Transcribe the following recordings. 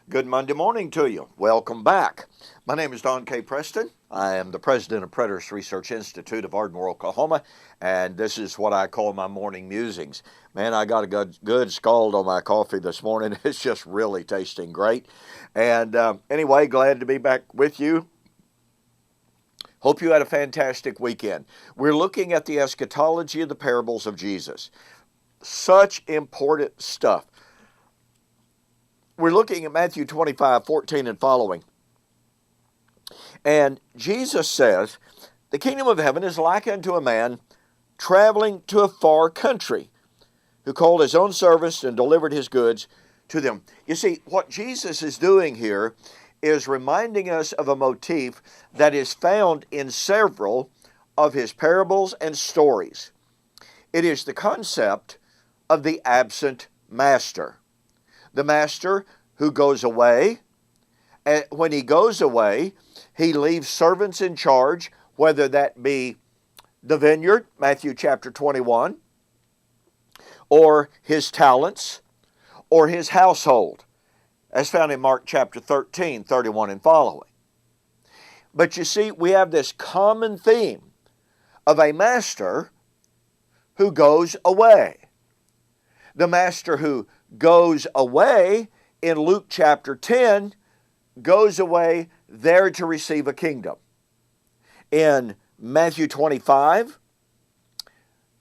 Good Monday morning to you. Welcome back. My name is Don K. Preston. I am the president of Preterist Research Institute of Ardmore, Oklahoma, and this is what I call my morning musings. Man, I got a good scald on my coffee this morning. It's just really tasting great. And anyway, glad to be back with you. Hope you had a fantastic weekend. We're looking at the eschatology of the parables of Jesus. Such important stuff. We're looking at Matthew 25:14 and following. And Jesus says, the kingdom of heaven is like unto a man traveling to a far country, who called his own servants and delivered his goods to them. You see, what Jesus is doing here is reminding us of a motif that is found in several of his parables and stories. It is the concept of the absent master. The master who goes away, and when he goes away, he leaves servants in charge, whether that be the vineyard, Matthew chapter 21, or his talents, or his household, as found in Mark chapter 13, 31 and following. But you see, we have this common theme of a master who goes away. The master who goes away in Luke chapter 10 goes away there to receive a kingdom. In Matthew 25,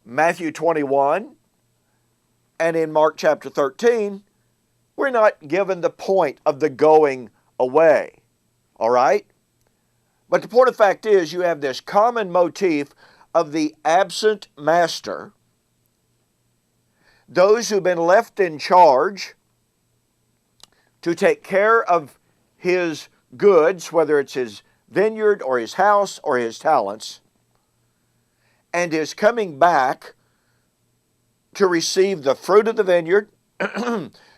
Matthew 21, and in Mark chapter 13, we're not given the point of the going away. All right? But the point of fact is, you have this common motif of the absent master, those who've been left in charge to take care of his goods, whether it's his vineyard or his house or his talents, and is coming back to receive the fruit of the vineyard,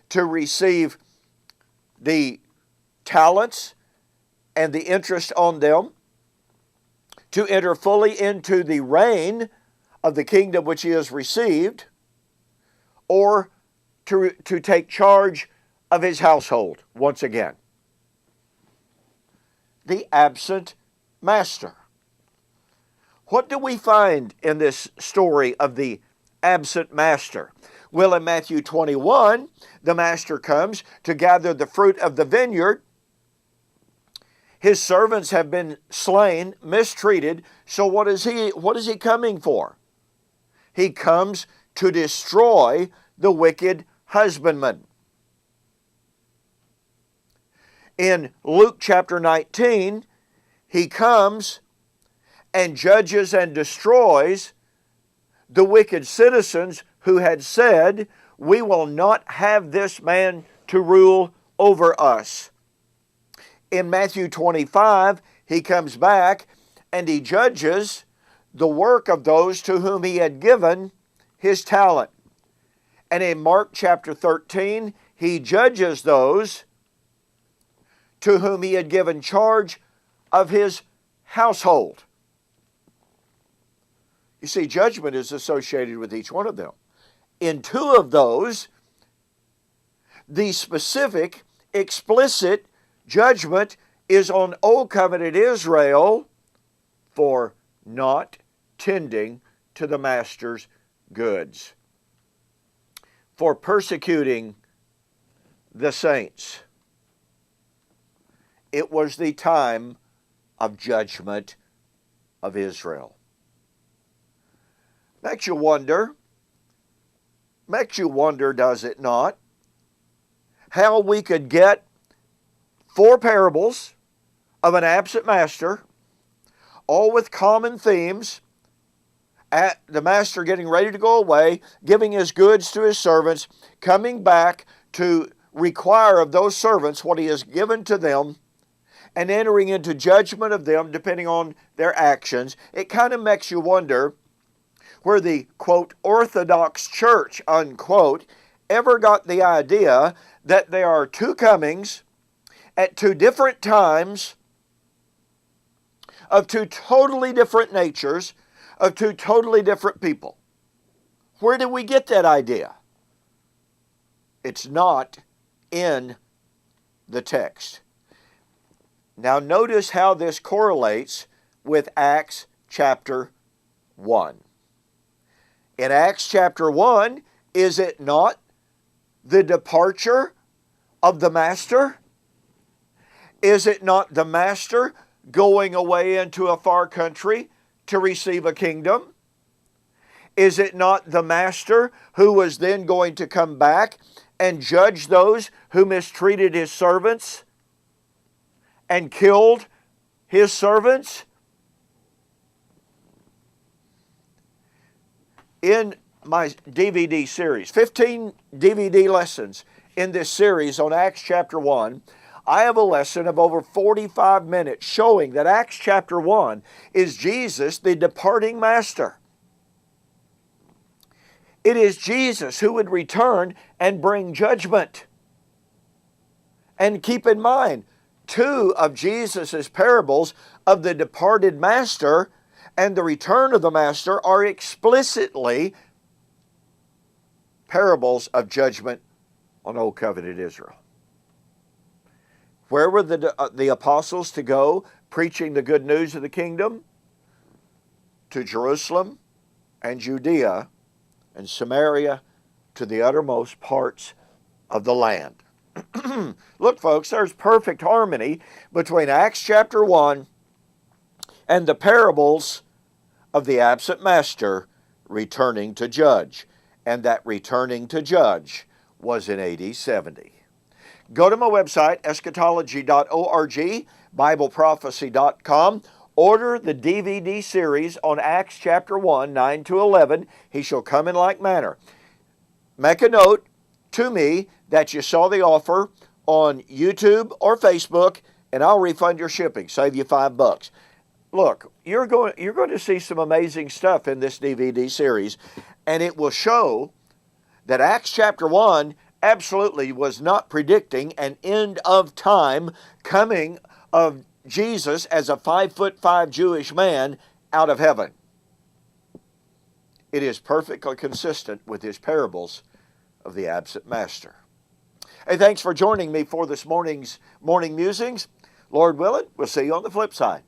to receive the talents and the interest on them, to enter fully into the reign of the kingdom which he has received, or to take charge of his household once again. The absent master. What do we find in this story of the absent master? Well, in Matthew 21, the master comes to gather the fruit of the vineyard. His servants have been slain, mistreated. So what is he coming for? He comes to destroy the wicked husbandman. In Luke chapter 19, he comes and judges and destroys the wicked citizens who had said, we will not have this man to rule over us. In Matthew 25, he comes back and he judges the work of those to whom he had given his talent. And in Mark chapter 13, he judges those to whom he had given charge of his household. You see, judgment is associated with each one of them. In two of those, the specific, explicit judgment is on Old Covenant Israel for not tending to the master's goods, for persecuting the saints. It was the time of judgment of Israel. Makes you wonder, does it not, how we could get 4 parables of an absent master, all with common themes, at the master getting ready to go away, giving his goods to his servants, coming back to require of those servants what he has given to them, and entering into judgment of them depending on their actions. It kind of makes you wonder where the, quote, orthodox church, unquote, ever got the idea that there are 2 comings at 2 different times of 2 totally different natures, of 2 totally different people. Where did we get that idea? It's not in the text. Now notice how this correlates with Acts chapter 1. In Acts chapter 1, is it not the departure of the master? Is it not the master going away into a far country to receive a kingdom? Is it not the master who was then going to come back and judge those who mistreated his servants and killed his servants? In my DVD series, 15 DVD lessons in this series on Acts chapter 1, I have a lesson of over 45 minutes showing that Acts chapter 1 is Jesus, the departing master. It is Jesus who would return and bring judgment. And keep in mind, two of Jesus' parables of the departed master and the return of the master are explicitly parables of judgment on Old Covenant Israel. Where were the apostles to go preaching the good news of the kingdom? To Jerusalem and Judea and Samaria, to the uttermost parts of the land. Look, folks, there's perfect harmony between Acts chapter 1 and the parables of the absent master returning to judge. And that returning to judge was in AD 70. Go to my website, eschatology.org, BibleProphecy.com. Order the DVD series on Acts chapter 1, 9 to 11. He shall come in like manner. Make a note to me that you saw the offer on YouTube or Facebook, and I'll refund your shipping, save you $5. Look, you're going to see some amazing stuff in this DVD series, and it will show that Acts chapter 1 absolutely was not predicting an end of time coming of Jesus as a 5'5" Jewish man out of heaven. It is perfectly consistent with his parables of the absent master. Hey, thanks for joining me for this morning's morning musings. Lord willing, we'll see you on the flip side.